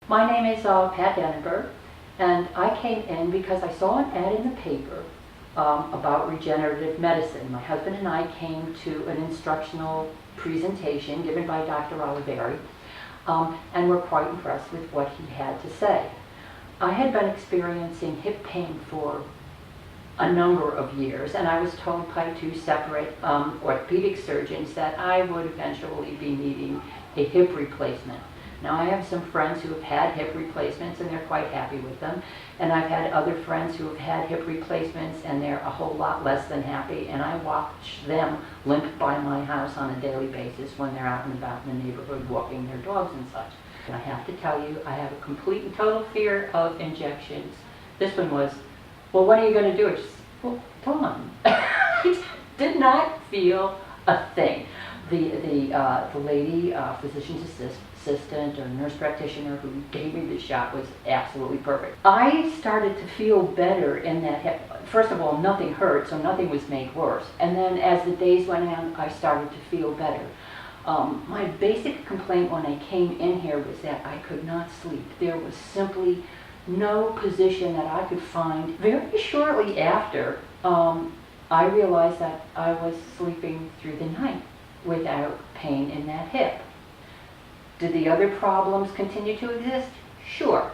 My name is Pat Dannenberg, and I came in because I saw an ad in the paper about regenerative medicine. My husband and I came to an instructional presentation given by Dr. Oliveri, and were quite impressed with what he had to say. I had been experiencing hip pain for a number of years, and I was told by two separate orthopedic surgeons that I would eventually be needing a hip replacement. Now, I have some friends who have had hip replacements and they're quite happy with them, and I've had other friends who have had hip replacements and they're a whole lot less than happy, and I watch them limp by my house on a daily basis when they're out and about in the neighborhood walking their dogs and such. And I have to tell you, I have a complete and total fear of injections. This one was, well, when are you going to do it? She said, well, come on. I did not feel a thing. The lady, physician's assistant or nurse practitioner who gave me the shot was absolutely perfect. I started to feel better in that hip. First of all, nothing hurt, so nothing was made worse. And then as the days went on, I started to feel better. My basic complaint when I came in here was that I could not sleep. There was simply no position that I could find. Very shortly after, I realized that I was sleeping through the night without pain in that hip. Did the other problems continue to exist? Sure.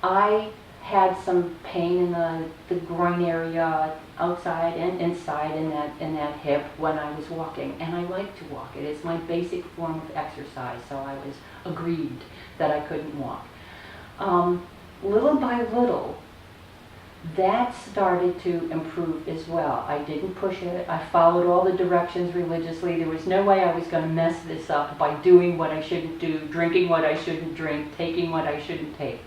I had some pain in the groin area, outside and inside in that hip when I was walking, and I like to walk. It is my basic form of exercise, so I was aggrieved that I couldn't walk. Little by little, that started to improve as well. I didn't push it. I followed all the directions religiously. There was no way I was going to mess this up by doing what I shouldn't do, drinking what I shouldn't drink, taking what I shouldn't take.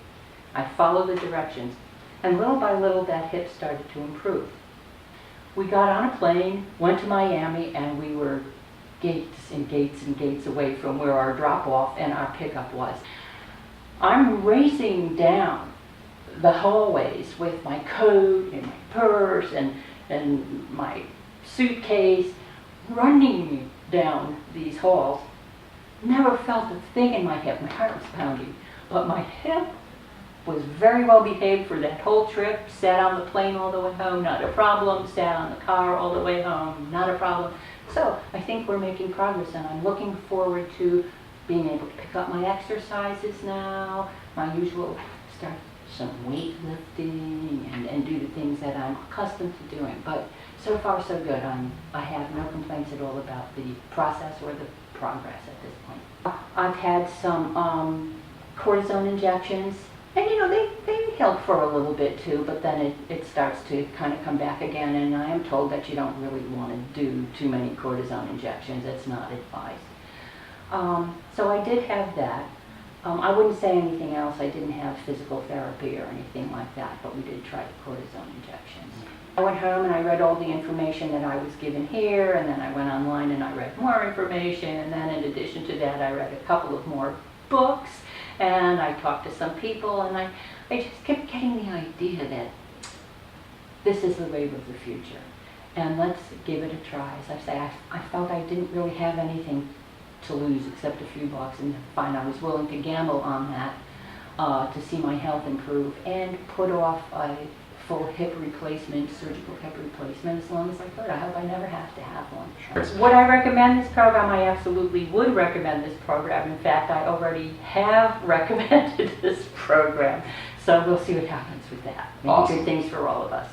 I followed the directions, and little by little that hip started to improve. We got on a plane, went to Miami, and we were gates and gates and gates away from where our drop-off and our pickup was. I'm racing down the hallways with my coat and my purse and my suitcase, running down these halls. Never felt a thing in my hip. My heart was pounding, but my hip was very well behaved for that whole trip. Sat on the plane all the way home, not a problem. Sat on the car all the way home, not a problem. So I think we're making progress, and I'm looking forward to being able to pick up my exercises now, my usual start some weightlifting and do the things that I'm accustomed to doing. But so far so good. I have no complaints at all about the process or the progress at this point. I've had some cortisone injections, and you know, they help for a little bit too, but then it starts to kind of come back again, and I am told that you don't really want to do too many cortisone injections. It's not advised. So I did have that. I wouldn't say anything else. I didn't have physical therapy or anything like that, but we did try the cortisone injections. I went home and I read all the information that I was given here, and then I went online and I read more information, and then in addition to that I read a couple of more books, and I talked to some people, and I just kept getting the idea that this is the wave of the future, and let's give it a try. As I say, I felt I didn't really have anything to lose except a few bucks, and fine, I was willing to gamble on that to see my health improve and put off a full hip replacement, surgical hip replacement, as long as I could. I hope I never have to have one. Would I recommend this program? I absolutely would recommend this program. In fact, I already have recommended this program, so we'll see what happens with that. Maybe Awesome. good things for all of us.